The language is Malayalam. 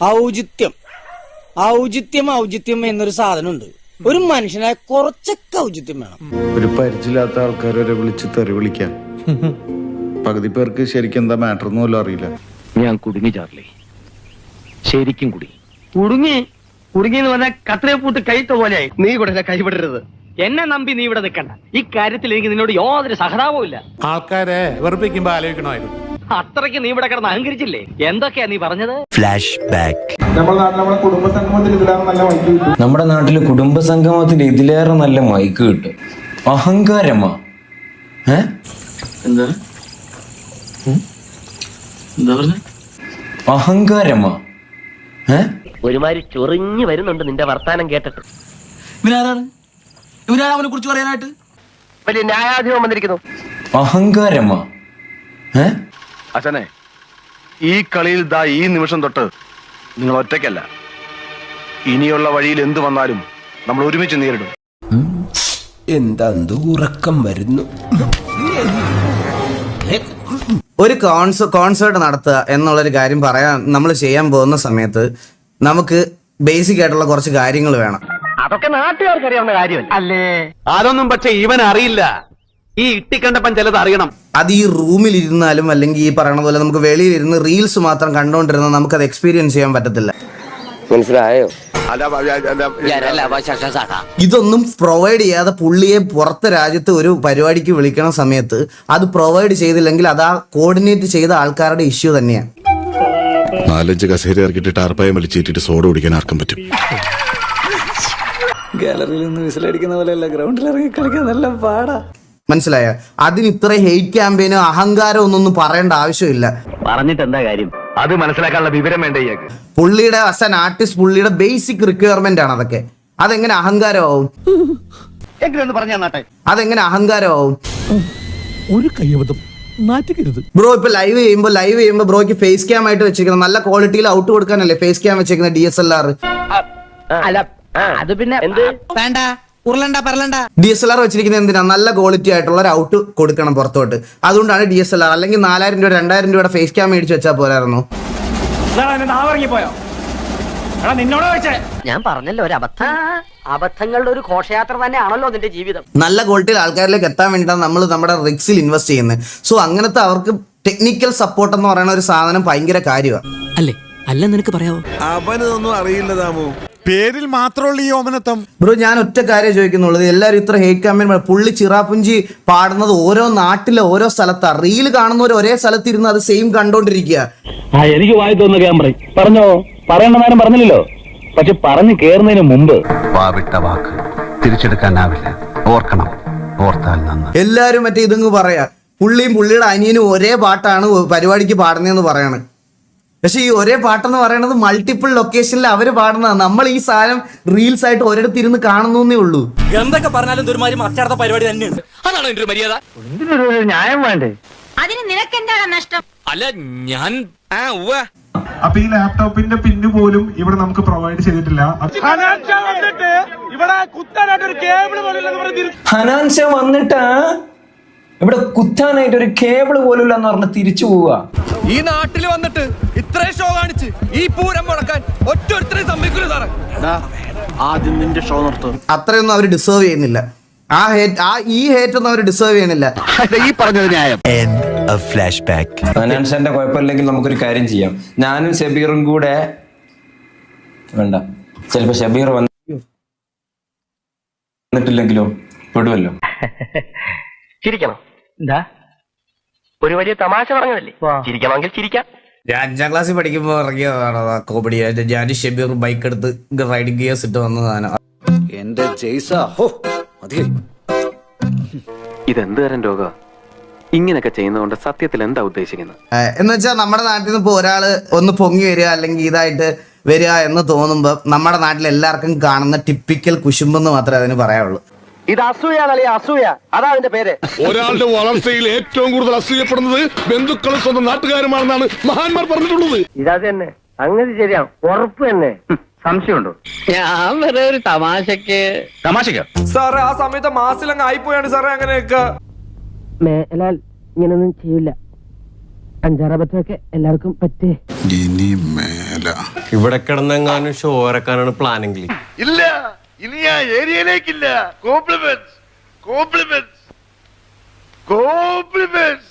ഔചിത്യം എന്നൊരു സാധനമുണ്ട്. ഒരു മനുഷ്യനായ കുറച്ചൊക്കെ ഔചിത്യം വേണം. ഒരു പരിചയമില്ലാത്ത ആൾക്കാരെ വിളിച്ച് തെറി വിളിക്കാൻ പകുതി പേർക്ക് ശരിക്കും എന്താ മാറ്റർ ഒന്നും അറിയില്ല. ഞാൻ കുടുങ്ങി ചാർലി, ശരിക്കും കുടുങ്ങിന്ന് പറഞ്ഞാൽ കത്രയെ പൂട്ട് കൈത്ത പോലെയായി. നീ ഇവിടെ കൈവിടരുത്. എന്നെ നമ്പി നീ ഇവിടെ നിൽക്കണ്ട. ഈ കാര്യത്തിൽ എനിക്ക് നിന്നോട് യാതൊരു സഹതാപവും ഇല്ല. ആൾക്കാരെ വെറുപ്പിക്കുമ്പോ ആലോചിക്കണമായിരുന്നു. അത്രയ്ക്ക് നീ ഇവിടെ കിടന്ന് അഹങ്കരിച്ചില്ലേ? എന്തൊക്കെയാ നീ പറഞ്ഞത്? Flash back. നമ്മുടെ നാട്ടില് കുടുംബസംഗമത്തിൽ ഇതിലേറെ നല്ല മൈക്ക് കിട്ടും. അഹങ്കാരമാ. അഹങ്കാരമാ. ഒരുമാതിരി ചൊറിഞ്ഞു വരുന്നുണ്ട് നിന്റെ വർത്താനം കേട്ടിട്ട്. ഇവരാണ് അവനെ കുറിച്ച് പറയാനായിട്ട് വലിയ ന്യായാധിപം വന്നിരിക്കുന്നു. അഹങ്കാരമാ. അച്ഛനെ, ഈ കളിയിൽ ഈ നിമിഷം തൊട്ട് നിങ്ങൾ ഒറ്റയ്ക്കല്ല. ഇനിയുള്ള വഴിയിൽ എന്തു വന്നാലും നമ്മൾ ഒരുമിച്ച് നേരിടും. എന്താ ഉറക്കം വരുന്നു. ഒരു കോൺസേർട്ട് നടത്തുക എന്നുള്ളൊരു കാര്യം പറയാൻ നമ്മൾ ചെയ്യാൻ പോകുന്ന സമയത്ത് നമുക്ക് ബേസിക് ആയിട്ടുള്ള കുറച്ച് കാര്യങ്ങൾ വേണം. അതൊക്കെ നാട്ടുകാർക്ക് അറിയാവുന്ന കാര്യമല്ല അല്ലേ? അതൊന്നും പക്ഷെ ഇവൻ അറിയില്ല. ഈ ഇട്ടിക്കണ്ടപ്പൻ ചിലത് അറിയണം. അത് ഈ റൂമിൽ ഇരുന്നാലും അല്ലെങ്കിൽ ഈ പറയണ പോലെ നമുക്ക് വെളിയിലിരുന്ന് റീൽസ് മാത്രം കണ്ടുകൊണ്ടിരുന്നാൽ നമുക്കത് എക്സ്പീരിയൻസ് ചെയ്യാൻ പറ്റത്തില്ല. മനസ്സിലായോ? ഇതൊന്നും പ്രൊവൈഡ് ചെയ്യാതെ പുള്ളിയെ പുറത്തെ രാജ്യത്ത് ഒരു പരിപാടിക്ക് വിളിക്കണ സമയത്ത് അത് പ്രൊവൈഡ് ചെയ്തില്ലെങ്കിൽ അത് ആ കോർഡിനേറ്റ് ചെയ്ത ആൾക്കാരുടെ ഇഷ്യൂ തന്നെയാണ്. 4-5 കസേര ഇറക്കിയിട്ട് ടാർപ്പായം വലിച്ചിട്ട് സോഡ കുടിക്കാൻ ആർക്കും പറ്റും. ഗാലറിയിൽ നിന്ന് വിസിലടിക്കുന്ന പോലെയല്ല, ഗ്രൗണ്ടിൽ ഇറങ്ങി കളിക്കാൻ നല്ല പാടാ. മനസ്സിലായ? അതിന് ഇത്ര ഹെയ്റ്റ് ക്യാമ്പയിനോ അഹങ്കാരം ഒന്നും പറയേണ്ട ആവശ്യമില്ല. പറഞ്ഞിട്ട് എന്താ കാര്യം? അത് മനസ്സിലാക്കാനുള്ള വിവരം വേണ്ട ഇയാൾക്ക്. പുള്ളിയുടെ ആസ് ആൻ ആർട്ടിസ്റ്റ് പുള്ളിയുടെ ബേസിക് റിക്വയർമെന്റ് ആണ് അതൊക്കെ. അതെങ്ങനെ അഹങ്കാരമാവും? അതെങ്ങനെ അഹങ്കാരമാവും? ഒരു കയ്യബദ്ധം നാറ്റിക്കരുത് ബ്രോ. ഇപ്പൊ ലൈവ് ചെയ്യുമ്പോ ബ്രോയ്ക്ക് ഫേസ് ക്യാം ആയിട്ട് വെച്ചിരിക്കുന്നത് നല്ല ക്വാളിറ്റിയിൽ ഔട്ട് കൊടുക്കാനല്ലേ ഫേസ് ക്യാം വെച്ചിരിക്കുന്ന DSLR. അത് പിന്നെ വേണ്ട, ഉരുളണ്ട പറലണ്ട. DSLR വെച്ചിരിക്കുന്നത് എന്തിനാ? നല്ല ക്വാളിറ്റി ആയിട്ടുള്ള ഒരു ഔട്ട് കൊടുക്കണം പുറത്തോട്ട്. അതുകൊണ്ടാണ് DSLR. അല്ലെങ്കിൽ 4000 രൂപ 2000 രൂപയുടെ ഫേസ് ക്യാം മേടിച്ച് വെച്ചാൽ പോരായിരുന്നു. ഞാൻ പറഞ്ഞല്ലോ, ഒരു അബദ്ധങ്ങളുടെ ഒരു ഘോഷയാത്ര തന്നെയാണല്ലോ നിന്റെ ജീവിതം. നല്ല ക്വാളിറ്റിയിൽ ആൾക്കാരിലേക്ക് എത്താൻ വേണ്ടിയിട്ടാണ് നമ്മൾ നമ്മുടെ റിക്സിൽ ഇൻവെസ്റ്റ് ചെയ്യുന്നത്. സോ അങ്ങനത്തെ അവർക്ക് ടെക്നിക്കൽ സപ്പോർട്ട് എന്ന് പറയുന്ന ഒരു സാധനം ഭയങ്കര കാര്യമാണ്. അല്ലേ? അല്ല, നിനക്ക് പറയാവോ? അവനൊന്നും അറിയില്ല താമോ. പേരിൽ മാത്രമുള്ള ഈ ഓമനത്വം. ബ്രോ, ഞാൻ ഒറ്റ കാര്യം ചോദിക്കുന്നുള്ളത്, എല്ലാവരും ഇത്ര ഹേറ്റ് ക്യാമ്പയിൻ പുള്ളി ചിറാപ്പുഞ്ചി പാടുന്നത് ഓരോ നാട്ടിലെ ഓരോ സ്ഥലത്താണ്. റീൽ കാണുന്നവർ ഒരേ സ്ഥലത്തിരുന്ന് അത് സെയിം കണ്ടോണ്ടിരിക്കുക. എനിക്ക് വായി തോന്നുന്ന ക്യാമറ പറഞ്ഞോ, പറയേണ്ട നേരം പറഞ്ഞില്ലല്ലോ. പക്ഷെ പറഞ്ഞു കേറുന്നതിന് മുമ്പ് വാവിട്ട വാക്ക് തിരിച്ചെടുക്കാനാവില്ല. ഓർക്കണം, ഓർത്താൽ നന്ന്. എല്ലാരും മറ്റേ ഇതങ്ങ് പറയാ പുള്ളിയും പുള്ളിയുടെ അനിയനും ഒരേ പാട്ടാണ് പരിപാടിക്ക് പാടുന്നതെന്ന് പറയാണ്. പക്ഷെ ഈ ഒരേ പാട്ടെന്ന് പറയുന്നത് മൾട്ടിപ്പിൾ ലൊക്കേഷനിൽ അവര് പാടുന്നതാണ്. നമ്മൾ ഈ സാധനം റീൽസ് ആയിട്ട് ഒരിടത്തിരുന്ന് കാണുന്നേ ഉള്ളൂ. എന്തൊക്കെ പറഞ്ഞാലും ഒരുമാതിരി മറ്റടുത്ത പരിപാടി തന്നെയാണ്. അതാണ് എന്റെ ഒരു മര്യാദ. ഇതിനൊരു ന്യായം വേണ്ടേ? അതിന് നിനക്കെന്താണ് നഷ്ടം? അല്ല, ഞാൻ അപ്പൊ ഈ ലാപ്ടോപ്പിന്റെ പിന്ന് പോലും ഇവിടെ നമുക്ക് പ്രൊവൈഡ് ചെയ്തിട്ടില്ല. ഹനാൻഷ വന്നിട്ട് ഇവിടെ കുത്താനായിട്ട് ഒരു കേബിൾ പോലും ഇല്ലെന്ന് പറഞ്ഞ് തിരിച്ചു പോവുക. ഈ നാട്ടിൽ വന്നിട്ട് ഇത്രയും ഷോ കാണിച്ച് ഈ പൂരം മുടക്കാൻ ഒറ്റൊരുത്തരെ സമ്മതിക്കില്ല സാറേ. ആദ്യം നിന്റെ ഷോ നിർത്തും. അത്രയൊന്നും അവർ ഡിസേർവ് ചെയ്യുന്നില്ല. ഈ ഹേറ്റ് ഒന്നും അവർ ഡിസേർവ് ചെയ്യുന്നില്ല. ഈ പറഞ്ഞത് ന്യായം. Flash back. ഹനാൻഷന്റെ കുഴപ്പമില്ലെങ്കിൽ നമുക്കൊരു കാര്യം ചെയ്യാം. ഞാനും ഷബീറും കൂടെ വേണ്ട, ചിലപ്പോ ഷബീർ വന്നിട്ടില്ലെങ്കിലോ പെടുമല്ലോ. ചിരിക്കണം. എന്താ? ഒരു വലിയ തമാശ പറഞ്ഞതല്ലേ? ചിരിക്കണമെങ്കിൽ ചിരിക്കാം. 5ാം ക്ലാസ്സിൽ പഠിക്കുമ്പോൾ ഇറങ്ങിയതാണ് കോമഡി. ഞാൻ ഷബീർ ബൈക്ക് എടുത്ത് റൈഡിംഗ് ഗിയേഴ്സ് ഇട്ട് വന്നതാണ്. എന്റെ ജയ്സാ, ഇതെന്ത് തരം രോഗ? ഇങ്ങനെയൊക്കെ ചെയ്യുന്നതുകൊണ്ട് സത്യത്തിൽ എന്താ ഉദ്ദേശിക്കുന്നത്? എന്ന് വെച്ചാൽ നമ്മുടെ നാട്ടിൽ നിന്ന് ഇപ്പോൾ ഒരാള് ഒന്ന് പൊങ്ങി വരിക അല്ലെങ്കിൽ ഇതായിട്ട് വരിക എന്ന് തോന്നുമ്പോൾ നമ്മുടെ നാട്ടിൽ എല്ലാവർക്കും കാണുന്ന ടിപ്പിക്കൽ കുശുമ്പെന്ന് മാത്രമേ അതിന് പറയാനുള്ളൂ. ഇത് അസൂയാണല്ലേ? അസൂയ, അതാ അതിന്റെ പേര്. ഒരാളുടെ വളർച്ചയിൽ ഏറ്റവും കൂടുതൽ അസൂയപ്പെടുന്നത് ബന്ധുക്കളും സ്വന്തം നാട്ടുകാരുമാണെന്നാണ് മഹാന്മാർ പറഞ്ഞിട്ടുള്ളത്. ഇതാ തന്നെ, അങ്ങനെ ശരിയാ, ഉറപ്പ് തന്നെ. സംശയമുണ്ടോ? ഞാൻ വെറുതെ ഒരു തമാശക്ക് സാറേ, ആ സമയത്ത് മാസിലങ്ങ് ആയിപ്പോയാണ് സാറേ. അങ്ങനെയൊക്കെ മേലാൽ ഇങ്ങനൊന്നും ചെയ്യില്ല. അഞ്ചാറബത്തൊക്കെ എല്ലാവർക്കും പറ്റേ. ഇനി മേല ഇവിടെ കിടന്നെങ്ങാനും ഷോ ഇറക്കാനാണ് പ്ലാനെങ്കിൽ ഇല്ല, ഇനി ആ ഏരിയയിലേക്കില്ല. Compliments, compliments, compliments.